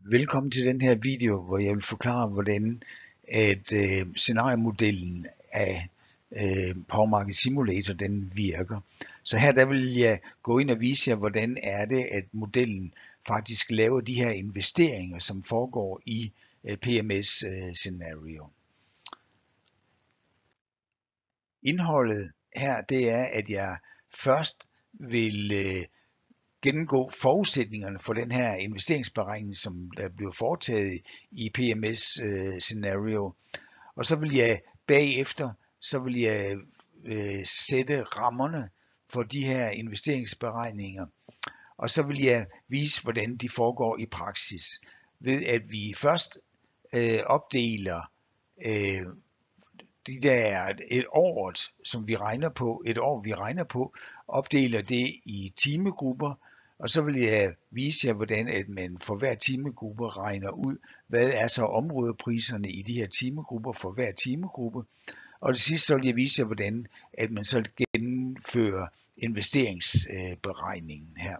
Velkommen til den her video, hvor jeg vil forklare, hvordan scenariemodellen af Power Market Simulator den virker. Så her der vil jeg gå ind og vise jer, hvordan er det, at modellen faktisk laver de her investeringer, som foregår i PMS-scenario. Indholdet her, det er, at jeg først vil gennemgå forudsætningerne for den her investeringsberegning, som der bliver foretaget i PMS-scenario. Og så vil jeg bagefter sætte rammerne for de her investeringsberegninger. Og så vil jeg vise, hvordan de foregår i praksis. Ved at vi først opdeler de der et år, som vi regner på, opdeler det i timegrupper, og så vil jeg vise jer, hvordan at man for hver timegruppe regner ud, hvad er så områdepriserne i de her timegrupper for hver timegruppe. Og til sidst så vil jeg vise jer, hvordan at man så gennemfører investeringsberegningen her.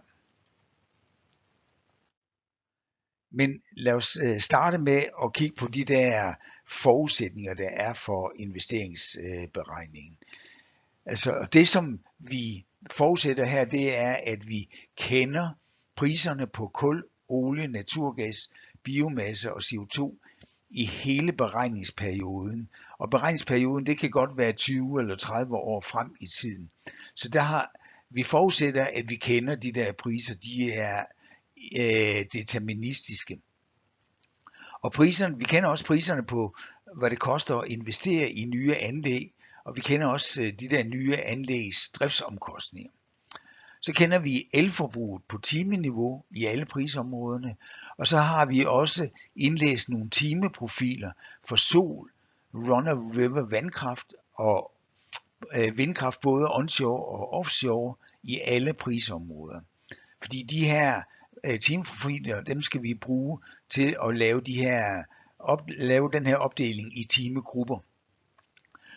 Men lad os starte med at kigge på de der forudsætninger, der er for investeringsberegningen. Altså det, som vi forudsætter her, det er, at vi kender priserne på kul, olie, naturgas, biomasse og CO2 i hele beregningsperioden. Og beregningsperioden, det kan godt være 20 eller 30 år frem i tiden. Så vi forudsætter, at vi kender de der priser, de er deterministiske. Og priserne, vi kender også priserne på, hvad det koster at investere i nye anlæg, og vi kender også de der nye anlægs driftsomkostninger. Så kender vi elforbruget på timeniveau i alle prisområderne, og så har vi også indlæst nogle timeprofiler for sol, run-of-river vandkraft og vindkraft både onshore og offshore i alle prisområder. Fordi de her timeprofiler, dem skal vi bruge til at lave den her opdeling i timegrupper.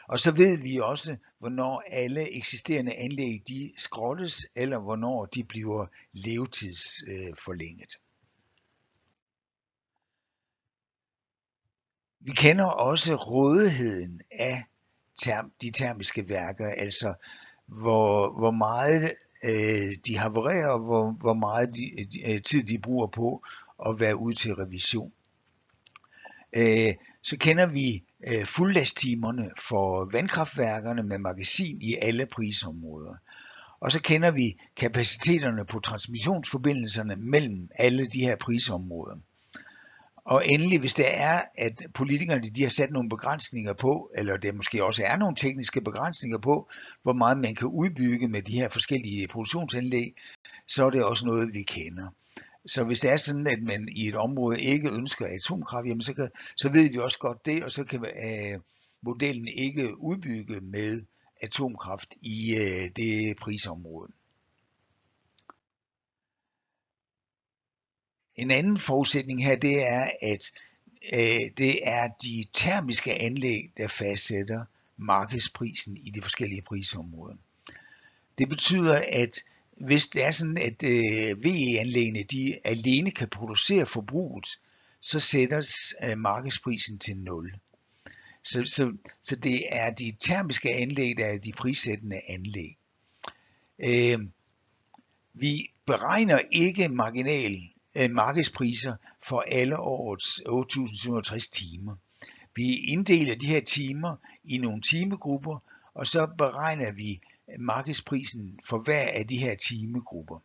Og så ved vi også, hvornår alle eksisterende anlæg de skrottes, eller hvornår de bliver levetidsforlænget. Vi kender også rådigheden af de termiske værker, altså hvor meget de havererer, og hvor meget tid de bruger på at være ude til revision. Så kender vi fuldlastimerne for vandkraftværkerne med magasin i alle prisområder. Og så kender vi kapaciteterne på transmissionsforbindelserne mellem alle de her prisområder. Og endelig, hvis det er, at politikerne de har sat nogle begrænsninger på, eller det måske også er nogle tekniske begrænsninger på, hvor meget man kan udbygge med de her forskellige produktionsanlæg, så er det også noget, vi kender. Så hvis det er sådan, at man i et område ikke ønsker atomkraft, jamen så ved vi også godt det, og så kan modellen ikke udbygge med atomkraft i det prisområde. En anden forudsætning her, det er, at det er de termiske anlæg, der fastsætter markedsprisen i de forskellige prisområder. Det betyder, at hvis det er sådan, at VE-anlæggene de alene kan producere forbruget, så sættes markedsprisen til 0. Så det er de termiske anlæg, der er de prissættende anlæg. Vi beregner ikke markedspriser for alle årets 8.760 timer. Vi inddeler de her timer i nogle timegrupper, og så beregner vi markedsprisen for hver af de her timegrupper.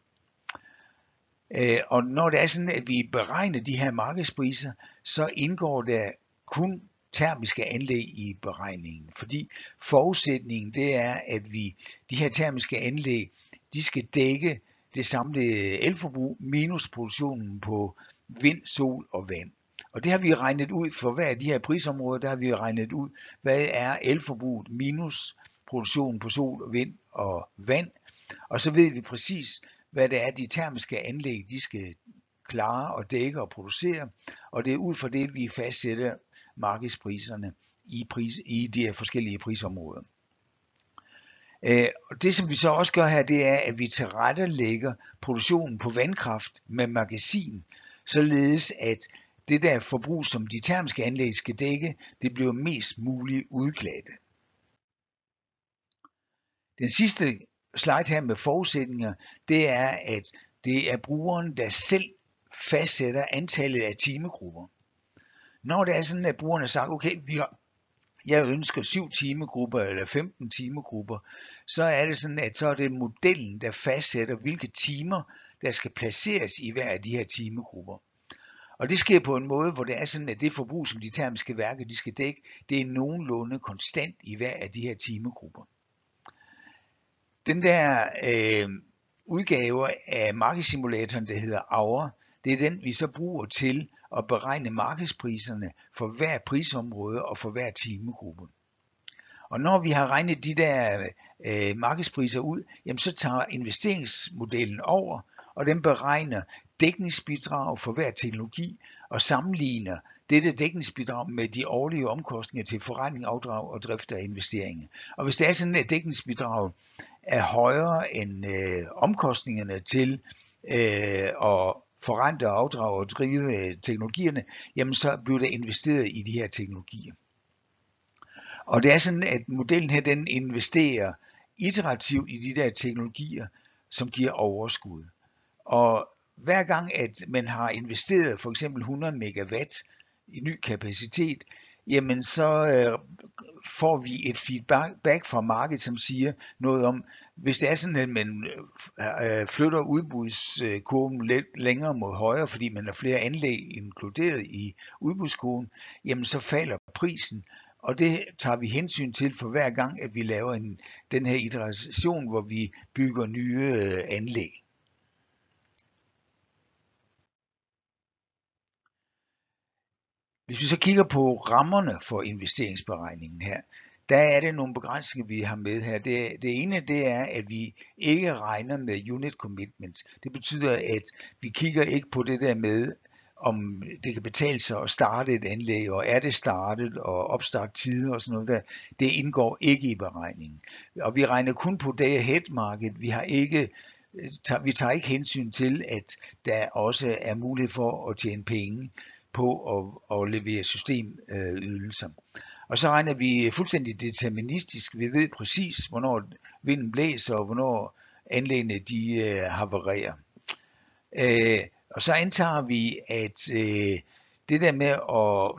Og når det er sådan, at vi beregner de her markedspriser, så indgår der kun termiske anlæg i beregningen. Fordi forudsætningen det er, at de her termiske anlæg, de skal dække det samlede elforbrug minus produktionen på vind, sol og vand. Og det har vi regnet ud for hver af de her prisområder, der har vi regnet ud, hvad er elforbruget minus produktionen på sol, vind og vand. Og så ved vi præcis, hvad det er, de termiske anlæg, de skal klare og dække og producere. Og det er ud fra det, vi fastsætter markedspriserne i de her forskellige prisområder. Og det som vi så også gør her, det er, at vi tilrettelægger produktionen på vandkraft med magasin, således at det der forbrug, som de termiske anlæg skal dække, det bliver mest muligt udglattet. Den sidste slide her med forudsætninger, det er, at det er brugeren, der selv fastsætter antallet af timegrupper. Når det er sådan, at brugerne sagt, okay, jeg ønsker 7 timegrupper eller 15 timegrupper, så er det sådan, at så er det modellen, der fastsætter, hvilke timer, der skal placeres i hver af de her timegrupper. Og det sker på en måde, hvor det er sådan, at det forbrug, som de termiske værker de skal dække, det er nogenlunde konstant i hver af de her timegrupper. Den der udgave af markedssimulatoren, der hedder Hour, det er den, vi så bruger til at beregne markedspriserne for hver prisområde og for hver timegruppe. Og når vi har regnet de der markedspriser ud, jamen så tager investeringsmodellen over, og den beregner dækningsbidrag for hver teknologi og sammenligner dette dækningsbidrag med de årlige omkostninger til forretning, afdrag og drift af investeringer. Og hvis det er sådan, at dækningsbidraget er højere end omkostningerne til at forrente og afdrage og drive teknologierne, jamen så bliver der investeret i de her teknologier. Og det er sådan, at modellen her, den investerer iterativt i de der teknologier, som giver overskud. Og hver gang, at man har investeret for eksempel 100 megawatt i ny kapacitet, jamen så får vi et feedback fra markedet, som siger noget om, hvis det er sådan, at man flytter udbudskurven lidt længere mod højre, fordi man har flere anlæg inkluderet i udbudskurven, jamen så falder prisen. Og det tager vi hensyn til for hver gang, at vi laver den her iteration, hvor vi bygger nye anlæg. Hvis vi så kigger på rammerne for investeringsberegningen her, der er det nogle begrænsninger, vi har med her. Det ene, det er, at vi ikke regner med unit commitment. Det betyder, at vi kigger ikke på det der med, om det kan betale sig at starte et anlæg, og er det startet, og opstarttider og sådan noget der. Det indgår ikke i beregningen. Og vi regner kun på day ahead market. Vi tager ikke hensyn til, at der også er mulighed for at tjene penge på at levere systemydelser. Og så regner vi fuldstændig deterministisk. Vi ved præcis, hvornår vinden blæser, og hvornår anlæggene de havererer. Og så antager vi, at det der med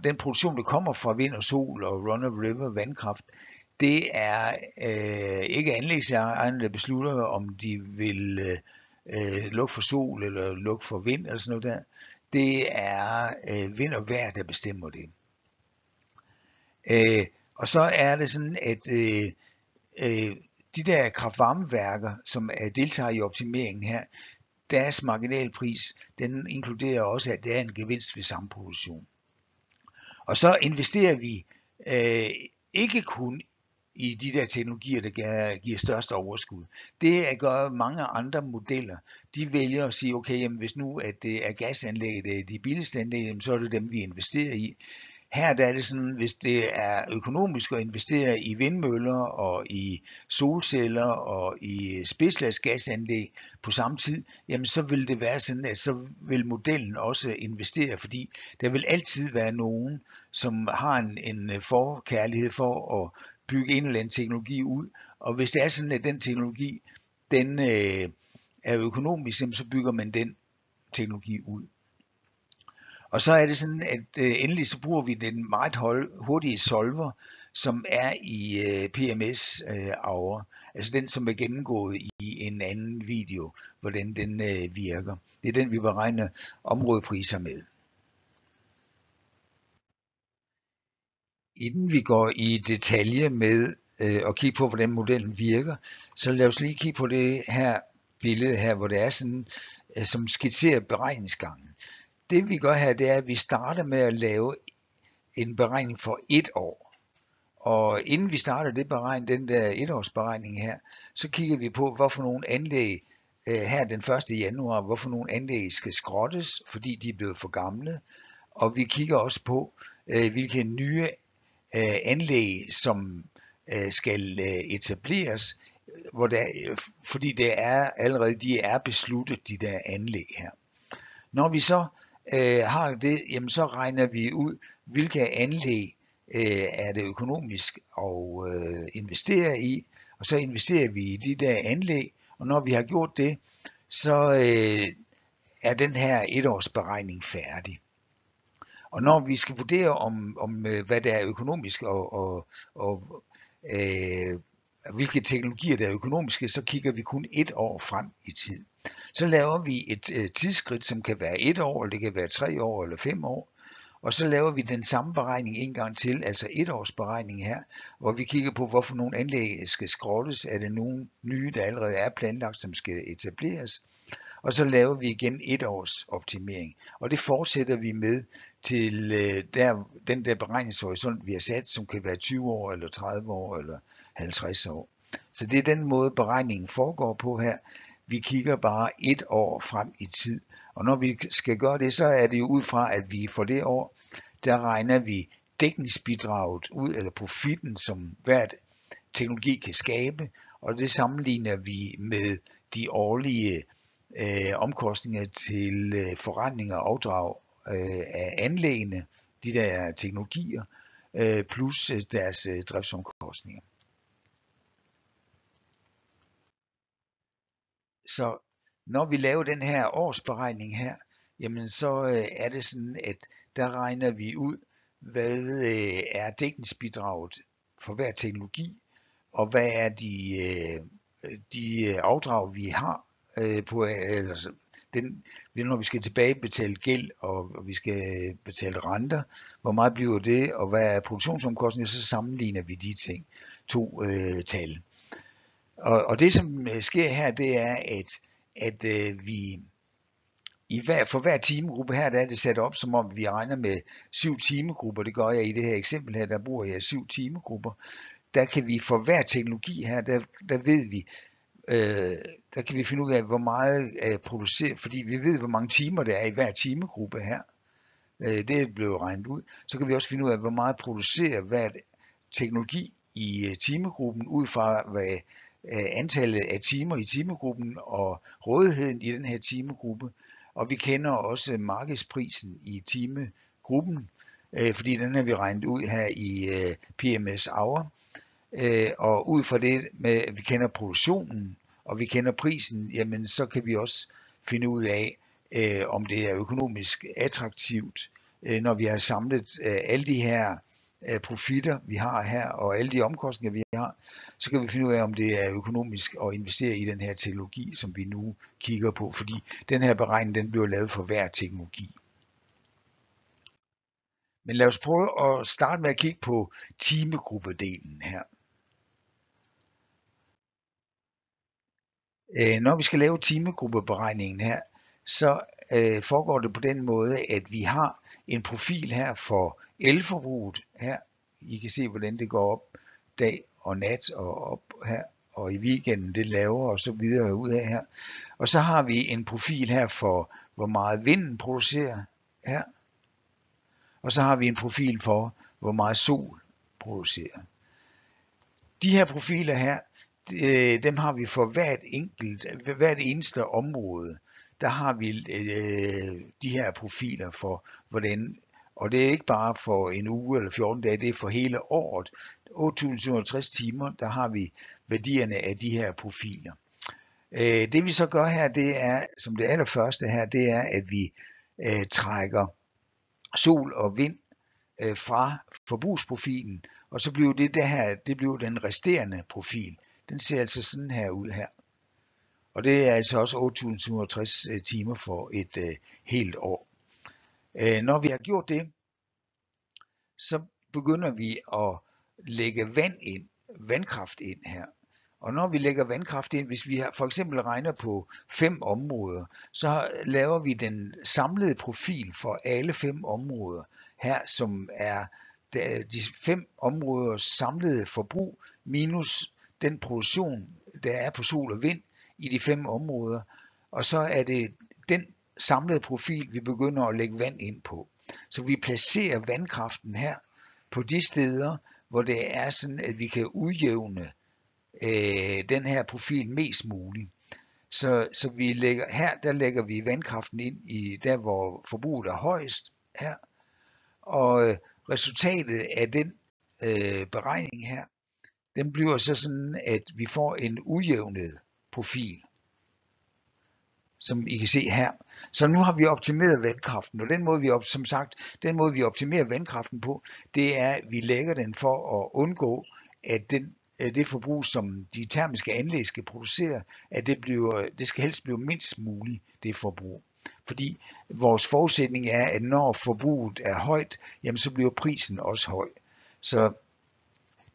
den produktion, der kommer fra vind og sol og run of river vandkraft, det er ikke anlægsejerne, der beslutter, om de vil lukke for sol eller lukke for vind eller sådan noget der. Det er vind og vejr, der bestemmer det. Og så er det sådan, at de der kraftvarmeværker, som deltager i optimeringen her, deres marginalpris, den inkluderer også, at det er en gevinst ved samproduktion. Og så investerer vi ikke kun i de der teknologier, der giver størst overskud. Det gør mange andre modeller. De vælger at sige, okay, jamen, hvis nu at det er gasanlæg, det er de billigste anlæg, så er det dem, vi investerer i. Her der er det sådan, hvis det er økonomisk at investere i vindmøller og i solceller og i spidslagsgasanlæg på samme tid, jamen så vil det være sådan, at så vil modellen også investere, fordi der vil altid være nogen, som har en forkærlighed for at bygge en eller anden teknologi ud, og hvis det er sådan, at den teknologi, den er økonomisk, så bygger man den teknologi ud. Og så er det sådan, at endelig så bruger vi den meget hurtige solver, som er i PMS Hour, altså den, som er gennemgået i en anden video, hvordan den virker. Det er den, vi beregner områdepriser med. Inden vi går i detalje med at kigge på, hvordan modellen virker, så lad os lige kigge på det her billede her, hvor det er sådan, som skitserer beregningsgangen. Det vi gør her, det er, at vi starter med at lave en beregning for 1 år. Og inden vi starter den der 1-årsberegning her, så kigger vi på, hvorfor nogle anlæg her den 1. januar, hvorfor nogle anlæg skal skrottes, fordi de er blevet for gamle. Og vi kigger også på, hvilke nye anlæg, som skal etableres, fordi de er besluttet, de der anlæg her. Når vi så har det, jamen så regner vi ud, hvilke anlæg er det økonomisk at investere i, og så investerer vi i de der anlæg, og når vi har gjort det, så er den her etårsberegning færdig. Og når vi skal vurdere hvad der er økonomisk og hvilke teknologier der er økonomiske, så kigger vi kun 1 år frem i tid. Så laver vi et tidsskridt, som kan være 1 år, eller det kan være 3 år eller 5 år. Og så laver vi den samme beregning en gang til, altså 1 års beregning her, hvor vi kigger på, hvorfor nogle anlæg skal skrottes, er det nogle nye, der allerede er planlagt, som skal etableres. Og så laver vi igen 1 års optimering. Og det fortsætter vi med til den der beregningshorisont, vi har sat, som kan være 20 år, eller 30 år, eller 50 år. Så det er den måde, beregningen foregår på her. Vi kigger bare 1 år frem i tid. Og når vi skal gøre det, så er det jo ud fra, at vi for det år, der regner vi dækningsbidraget ud, eller profitten, som hvert teknologi kan skabe, og det sammenligner vi med de årlige omkostninger til forretning og afdrag af anlæggene, de der teknologier, plus deres driftsomkostninger. Så når vi laver den her årsberegning her, jamen så er det sådan, at der regner vi ud, hvad er dækningsbidraget for hver teknologi, og hvad er de afdrag, vi har på, altså når vi skal tilbagebetale gæld, og vi skal betale renter, hvor meget bliver det, og hvad er produktionsomkostninger, så sammenligner vi de ting, 2 tal. Og det som sker her, det er, at vi for hver timegruppe her, der er det sat op, som om vi regner med 7 timegrupper. Det gør jeg i det her eksempel her, der bruger jeg 7 timegrupper. Der kan vi for hver teknologi her, der ved vi, der kan vi finde ud af, hvor meget producerer, fordi vi ved, hvor mange timer der er i hver timegruppe her. Det er blevet regnet ud. Så kan vi også finde ud af, hvor meget producerer hver teknologi i timegruppen, ud fra hvad antallet af timer i timegruppen og rådigheden i den her timegruppe. Og vi kender også markedsprisen i timegruppen, fordi den har vi regnet ud her i PMS Hour. Og ud fra det med, at vi kender produktionen, og vi kender prisen, jamen så kan vi også finde ud af, om det er økonomisk attraktivt, når vi har samlet alle de her profitter, vi har her, og alle de omkostninger, vi har, så kan vi finde ud af, om det er økonomisk at investere i den her teknologi, som vi nu kigger på, fordi den her beregning, den bliver lavet for hver teknologi. Men lad os prøve at starte med at kigge på timegruppedelen her. Når vi skal lave timegruppeberegningen her, så foregår det på den måde, at vi har en profil her for elforbruget her. I kan se, hvordan det går op dag og nat og op her, og i weekenden det lavere og så videre ud af her. Og så har vi en profil her for, hvor meget vinden producerer her. Og så har vi en profil for, hvor meget sol producerer. De her profiler her, dem har vi for hvert eneste område. Der har vi de her profiler for, hvordan, og det er ikke bare for en uge eller 14 dage, det er for hele året. 8.760 timer, der har vi værdierne af de her profiler. Det vi så gør her, det er, som det allerførste her, det er, at vi trækker sol og vind fra forbrugsprofilen, og så bliver det bliver den resterende profil. Den ser altså sådan her ud her. Og det er altså også 8.760 timer for et helt år. Når vi har gjort det, så begynder vi at lægge vandkraft ind her. Og når vi lægger vandkraft ind, hvis vi for eksempel regner på 5 områder, så laver vi den samlede profil for alle 5 områder her, som er de 5 områders samlede forbrug minus den produktion, der er på sol og vind i de 5 områder. Og så er det den samlede profil, vi begynder at lægge vand ind på. Så vi placerer vandkraften her på de steder, hvor det er sådan, at vi kan udjævne den her profil mest muligt. Så vi lægger, her der lægger vi vandkraften ind i der, hvor forbruget er højest her. Og resultatet af den beregning her, den bliver så sådan, at vi får en ujævnet profil, som I kan se her. Så nu har vi optimeret vandkraften, og den måde vi optimerer vandkraften på, det er, at vi lægger den for at undgå, at det forbrug, som de termiske anlæg skal producere, at det skal helst blive mindst muligt, det forbrug. Fordi vores forudsætning er, at når forbruget er højt, jamen så bliver prisen også høj. Så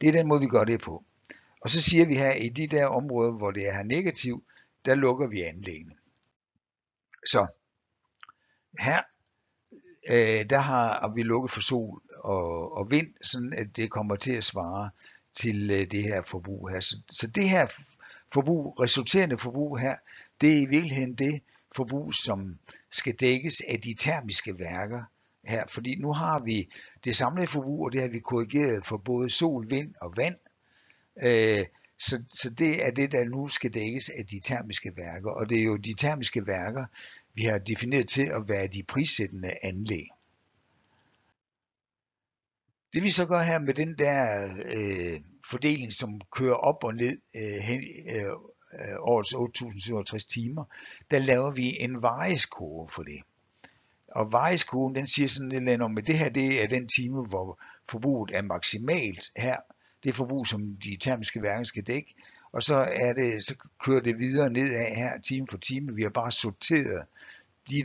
det er den måde, vi gør det på. Og så siger vi her, i de der områder, hvor det er negativt, der lukker vi anlæggene. Så her, der har vi lukket for sol og vind, sådan at det kommer til at svare til det her forbrug her. Så det her resulterende forbrug her, det er i virkeligheden det forbrug, som skal dækkes af de termiske værker her. Fordi nu har vi det samlede forbrug, og det har vi korrigeret for både sol, vind og vand. Så det er det, der nu skal dækkes af de termiske værker. Og det er jo de termiske værker, vi har defineret til at være de prissættende anlæg. Det vi så gør her med den der fordeling, som kører op og ned årets 8.067 timer, der laver vi en varighedskurve for det. Og varighedskurven, den siger sådan et eller andet om, at det her det er den time, hvor forbruget er maksimalt her. Det er forbrug, som de termiske værker skal dække. Og så kører det videre nedad her, time for time. Vi har bare sorteret de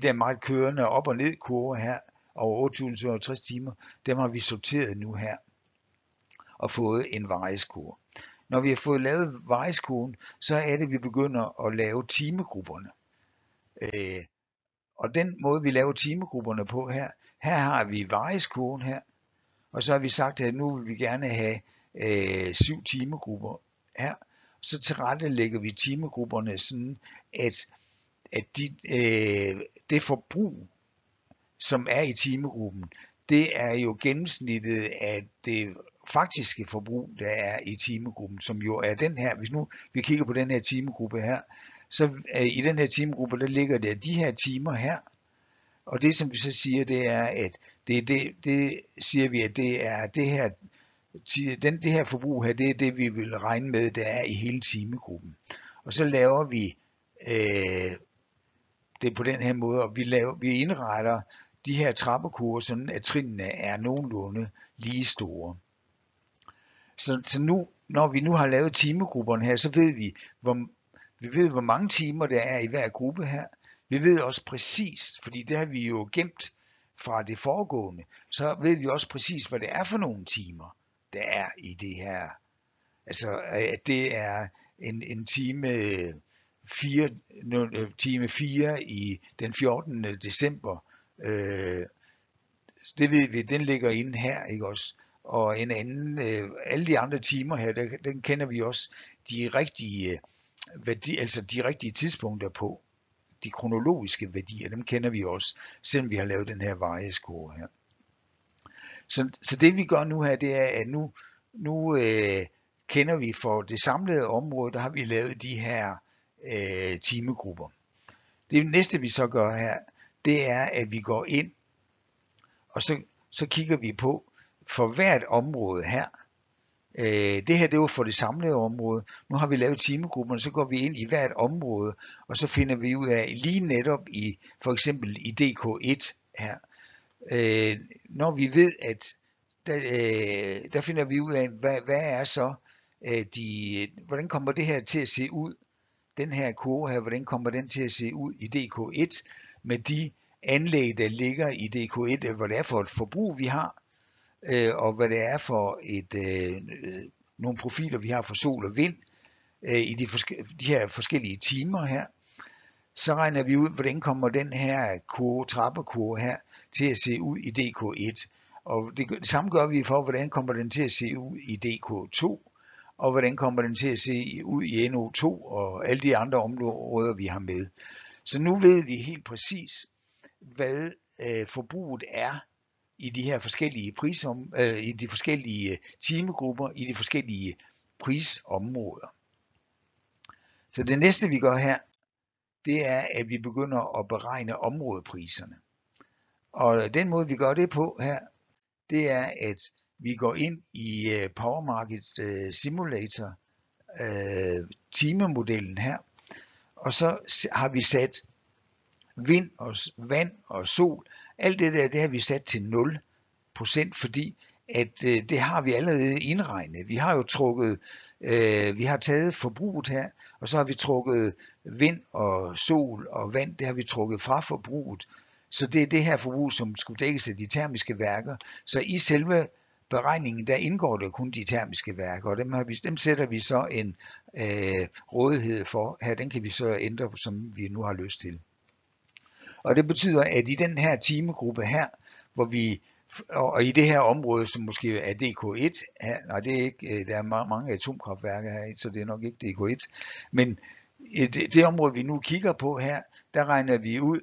der meget kørende op- og ned kurver her over 8.067 timer. Dem har vi sorteret nu her og fået en varighedskurve. Når vi har fået lavet varighedskurven, så er det, at vi begynder at lave timegrupperne. Og den måde, vi laver timegrupperne på her har vi varighedskurven her, og så har vi sagt, at nu vil vi gerne have 7 timegrupper her. Så tilrettelægger vi timegrupperne sådan, at det forbrug, som er i timegruppen, det er jo gennemsnittet af det faktiske forbrug, der er i timegruppen, som jo er den her. Hvis nu vi kigger på den her timegruppe her, så i den her timegruppe, der ligger der de her timer her, og det som vi så siger, det er, at det siger vi, at det er det her forbrug her, det er det, vi vil regne med, der er i hele timegruppen. Og så laver vi det på den her måde, og vi indretter de her trappekurver, sådan at trinene er nogenlunde lige store. Så nu, når vi nu har lavet timegrupperne her, så ved vi, hvor mange timer der er i hver gruppe her. Vi ved også præcis, fordi det har vi jo gemt fra det foregående, så ved vi også præcis, hvad det er for nogle timer, der er i det her. Altså, at det er en time 4 i den 14. december. Det ved vi, den ligger inde her, ikke også? Og en anden, alle de andre timer her, den kender vi også de rigtige altså de rigtige tidspunkter på. De kronologiske værdier, dem kender vi også, selvom vi har lavet den her varighedskurve her. Så det vi gør nu her, det er, at nu kender vi for det samlede område, der har vi lavet de her timegrupper. Det næste vi så gør her, det er, at vi går ind, og så kigger vi på for hvert område her. Det her det var for det samlede område. Nu har vi lavet timegrupperne, så går vi ind i hvert område, og så finder vi ud af, lige netop i for eksempel i DK1 her, når vi ved, at der finder vi ud af, hvad er så hvordan kommer det her til at se ud, den her kurve her, hvordan kommer den til at se ud i DK1 med de anlæg, der ligger i DK1, hvor det er for et forbrug, vi har, og hvad det er for nogle profiler, vi har for sol og vind i de her forskellige timer her. Så regner vi ud, hvordan kommer den her trappekurve her til at se ud i DK1. Og det samme gør vi for, hvordan kommer den til at se ud i DK2, og hvordan kommer den til at se ud i NO2 og alle de andre områder, vi har med. Så nu ved vi helt præcis, hvad forbruget er i de her forskellige i de forskellige timegrupper, i de forskellige prisområder. Så det næste vi gør her, det er, at vi begynder at beregne områdepriserne. Og den måde vi gør det på her, det er, at vi går ind i Power Market Simulator timemodellen her, og så har vi sat vind og vand og sol, alt det der, det har vi sat til 0%, fordi at det har vi allerede indregnet. Vi har jo trukket, vi har taget forbruget her, og så har vi trukket vind og sol og vand, det har vi trukket fra forbruget. Så det er det her forbrug, som skulle dækkes af de termiske værker. Så i selve beregningen, der indgår det kun de termiske værker, og dem sætter vi så en rådighed for. Her, den kan vi så ændre, som vi nu har lyst til. Og det betyder, at i den her timegruppe her, hvor vi, og i det her område, som måske er DK1, her, nej, det er ikke, der er mange atomkraftværker her, så det er nok ikke DK1, men det område, vi nu kigger på her, der regner vi ud,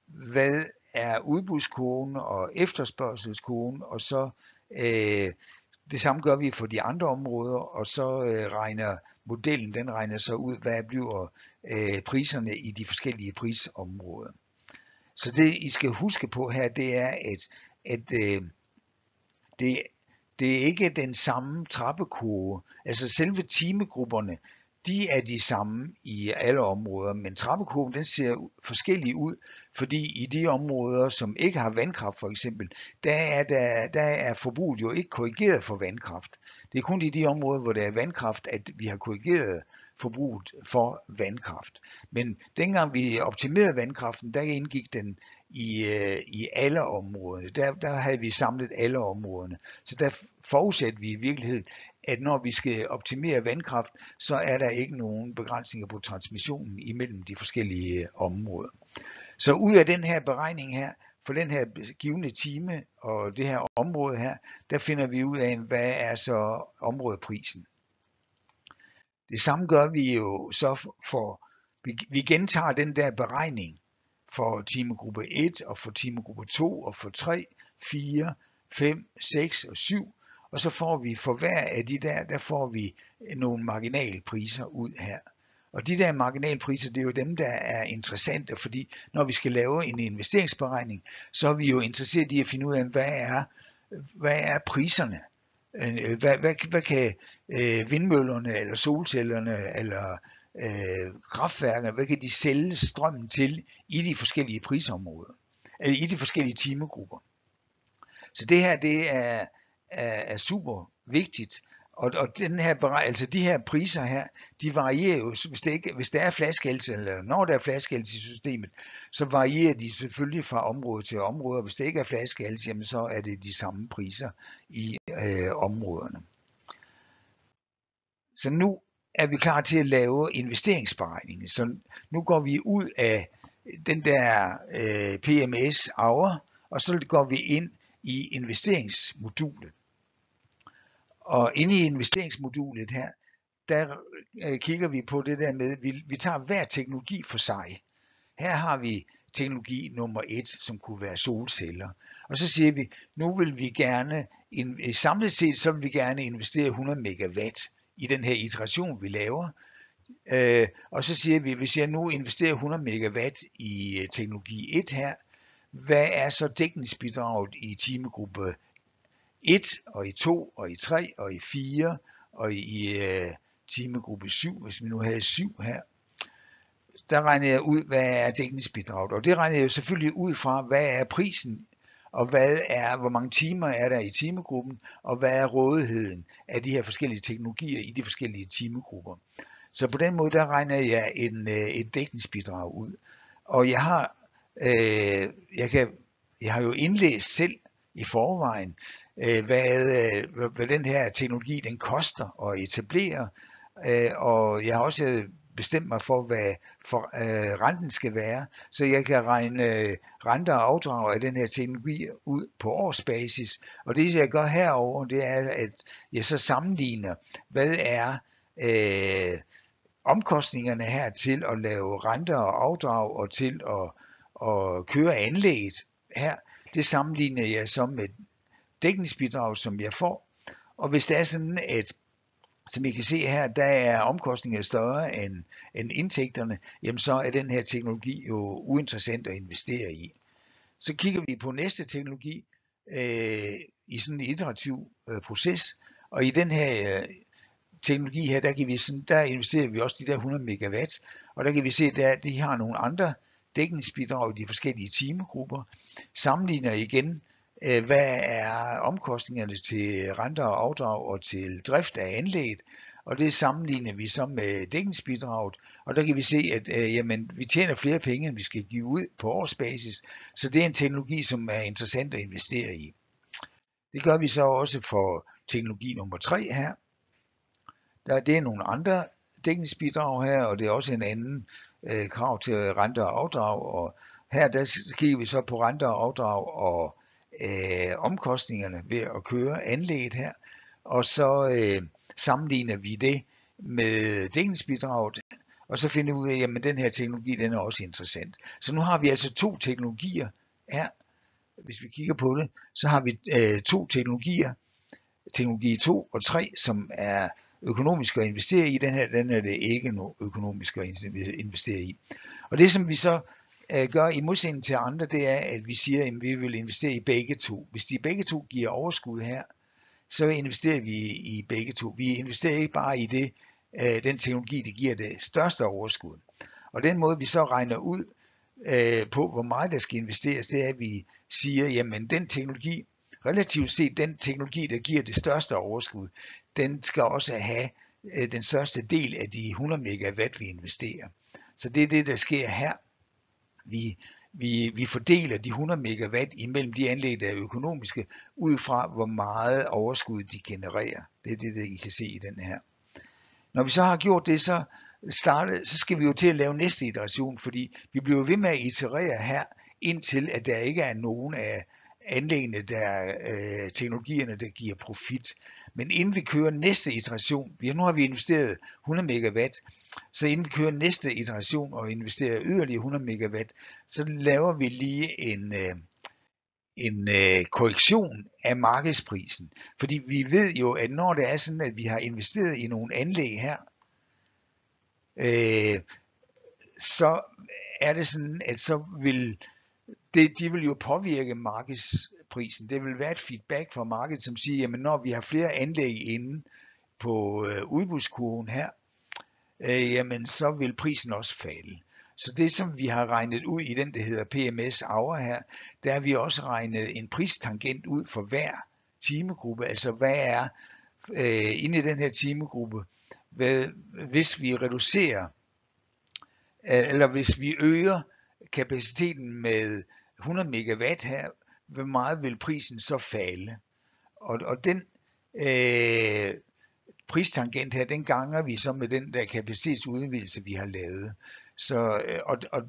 hvad er udbudskurven og efterspørgselskurven, og så det samme gør vi for de andre områder, og så regner modellen, den regner så ud, hvad bliver priserne i de forskellige prisområder. Så det I skal huske på her, det er, at det er ikke den samme trappekurve. Altså selve timegrupperne, de er de samme i alle områder, men trappekurven den ser forskellig ud, fordi i de områder, som ikke har vandkraft for eksempel, der er forbruget jo ikke korrigeret for vandkraft. Det er kun i de områder, hvor der er vandkraft, at vi har korrigeret forbruget for vandkraft. Men dengang vi optimerede vandkraften, der indgik den i alle områderne. Der havde vi samlet alle områderne. Så der forudsætter vi i virkeligheden, at når vi skal optimere vandkraft, så er der ikke nogen begrænsninger på transmissionen imellem de forskellige områder. Så ud af den her beregning her, for den her givne time og det her område her, der finder vi ud af, hvad er så områdeprisen. Det samme gør vi jo så vi gentager den der beregning for timegruppe 1 og for timegruppe 2 og for 3, 4, 5, 6 og 7. Og så får vi for hver af de der får vi nogle marginalpriser ud her. Og de der marginalpriser, det er jo dem, der er interessante, fordi når vi skal lave en investeringsberegning, så er vi jo interesseret i at finde ud af, hvad er priserne? Hvad kan vindmøllerne eller solcellerne eller kraftværkerne, hvad kan de sælge strømmen til i de forskellige prisområder, eller i de forskellige timegrupper? Så det her, det er super vigtigt, og den her, altså de her priser her, de varierer jo, hvis der er flaskehalse, eller når der er flaskehalse i systemet, så varierer de selvfølgelig fra område til område, og hvis det ikke er flaskehalse, jamen så er det de samme priser i områderne. Så nu er vi klar til at lave investeringsberegningen, så nu går vi ud af den der PMS hour, og så går vi ind i investeringsmodulet. Og inde i investeringsmodulet her, der kigger vi på det der med, vi tager hver teknologi for sig. Her har vi teknologi nummer 1, som kunne være solceller. Og så siger vi, nu vil vi gerne, samlet set så vil vi gerne investere 100 megawatt i den her iteration, vi laver. Og så siger vi, hvis jeg nu investerer 100 megawatt i teknologi 1 her, hvad er så dækningsbidraget i timegruppe 1 og i 2 og i 3 og i 4 og i timegruppe 7, hvis vi nu havde 7 her. Der regner jeg ud, hvad er dækningsbidraget, og det regner jeg jo selvfølgelig ud fra, hvad er prisen, og hvor mange timer er der i timegruppen, og hvad er rådigheden af de her forskellige teknologier i de forskellige timegrupper. Så på den måde, der regner jeg et dækningsbidrag ud. Og jeg har jo indlæst selv i forvejen, hvad den her teknologi den koster at etablere, og jeg har også bestemt mig for, hvad renten skal være, så jeg kan regne renter og afdrag af den her teknologi ud på årsbasis. Og det jeg gør herover, det er, at jeg så sammenligner, hvad er omkostningerne her til at lave renter og afdrag og til at køre anlægget her. Det sammenligner jeg så med dækningsbidrag, som jeg får. Og hvis det er sådan, at som I kan se her, der er omkostningerne større end indtægterne, jamen så er den her teknologi jo uinteressant at investere i. Så kigger vi på næste teknologi i sådan en iterativ proces, og i den her teknologi her, der investerer vi også de der 100 megawatt, og der kan vi se, at de har nogle andre dækningsbidrag i de forskellige timegrupper, sammenligner igen, hvad er omkostningerne til renter og afdrag og til drift af anlægget, og det sammenligner vi så med dækningsbidraget, og der kan vi se, at jamen, vi tjener flere penge, end vi skal give ud på årsbasis, så det er en teknologi, som er interessant at investere i. Det gør vi så også for teknologi nummer 3 her. Det er nogle andre dækningsbidrag her, og det er også en anden krav til renter og afdrag, og her der kigger vi så på renter og afdrag og omkostningerne ved at køre anlægget her, og så sammenligner vi det med dækningsbidraget, og så finder vi ud af, at den her teknologi, den er også interessant. Så nu har vi altså 2 teknologier her. Hvis vi kigger på det, så har vi 2 teknologier, teknologi 2 og 3, som er økonomisk at investere i. Den er det ikke økonomisk at investere i. Og det som vi så gør i modsætning til andre, det er, at vi siger, at vi vil investere i begge to. Hvis de begge to giver overskud her, så investerer vi i begge to. Vi investerer ikke bare i den teknologi, der giver det største overskud. Og den måde, vi så regner ud på, hvor meget der skal investeres, det er, at vi siger, jamen den teknologi, relativt set den teknologi, der giver det største overskud, den skal også have den største del af de 100 megawatt, vi investerer. Så det er det, der sker her. Vi fordeler de 100 megawatt imellem de anlæg, der er økonomiske, ud fra hvor meget overskud de genererer. Det er det, I kan se i den her. Når vi så har gjort det, så skal vi jo til at lave næste iteration, fordi vi bliver ved med at iterere her, indtil at der ikke er nogen af anlæggene, teknologierne, der giver profit. Men inden vi kører næste iteration, nu har vi investeret 100 megawatt, så inden vi kører næste iteration og investerer yderligere 100 megawatt, så laver vi lige en korrektion af markedsprisen. Fordi vi ved jo, at når det er sådan, at vi har investeret i nogle anlæg her, så er det sådan, at så vil de vil jo påvirke markedsprisen. Det vil være et feedback fra markedet, som siger, jamen når vi har flere anlæg inde på udbudskurven her, jamen så vil prisen også falde. Så det som vi har regnet ud i den, der hedder PMS Hour her, der har vi også regnet en pristangent ud for hver timegruppe. Altså hvad er inde i den her timegruppe, hvis vi reducerer, eller hvis vi øger kapaciteten med 100 megawatt her, hvor meget vil prisen så falde? Og den pristangent her, den ganger vi så med den der kapacitetsudvidelse, vi har lavet. Så, og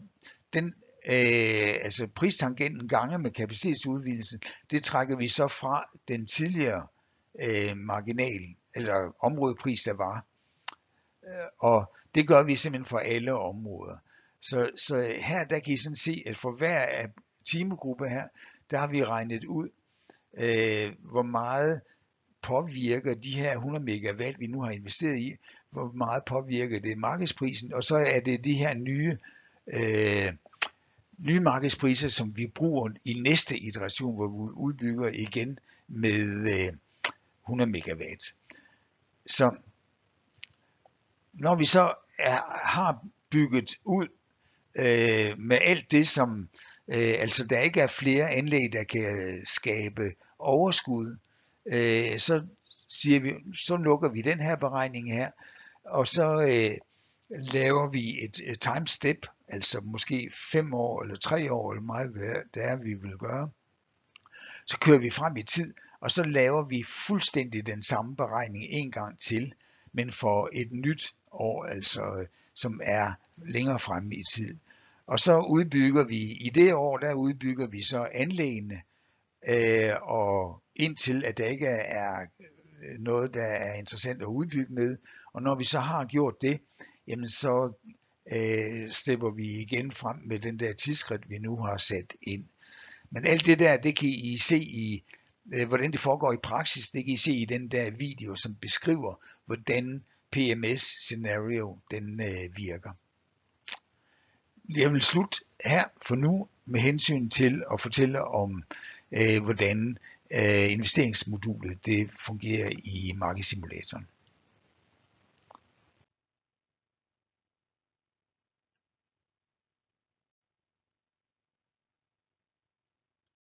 den, altså pristangenten ganger med kapacitetsudvidelsen, det trækker vi så fra den tidligere marginal, eller områdepris, der var. Og det gør vi simpelthen for alle områder. Så her der kan I sådan se, at for hver af timegruppe her, der har vi regnet ud, hvor meget påvirker de her 100 megawatt, vi nu har investeret i, hvor meget påvirker det markedsprisen, og så er det de her nye markedspriser, som vi bruger i næste iteration, hvor vi udbygger igen med 100 megawatt. Så når vi så har bygget ud med alt det, som altså der ikke er flere anlæg, der kan skabe overskud, så siger vi, så lukker vi den her beregning her, og så laver vi et time step, altså måske 5 år eller 3 år, eller meget hvad det er, vi vil gøre. Så kører vi frem i tid, og så laver vi fuldstændig den samme beregning en gang til, men for et nyt år, altså som er længere fremme i tid. Og så udbygger vi, i det år, der udbygger vi så anlæggene, og indtil at der ikke er noget, der er interessant at udbygge med. Og når vi så har gjort det, jamen så stepper vi igen frem med den der tidsskridt, vi nu har sat ind. Men alt det der, det kan I se hvordan det foregår i praksis, det kan I se i den der video, som beskriver, hvordan PMS-scenario den virker. Jeg vil slutte her for nu med hensyn til at fortælle om, hvordan investeringsmodulet det fungerer i markedssimulatoren.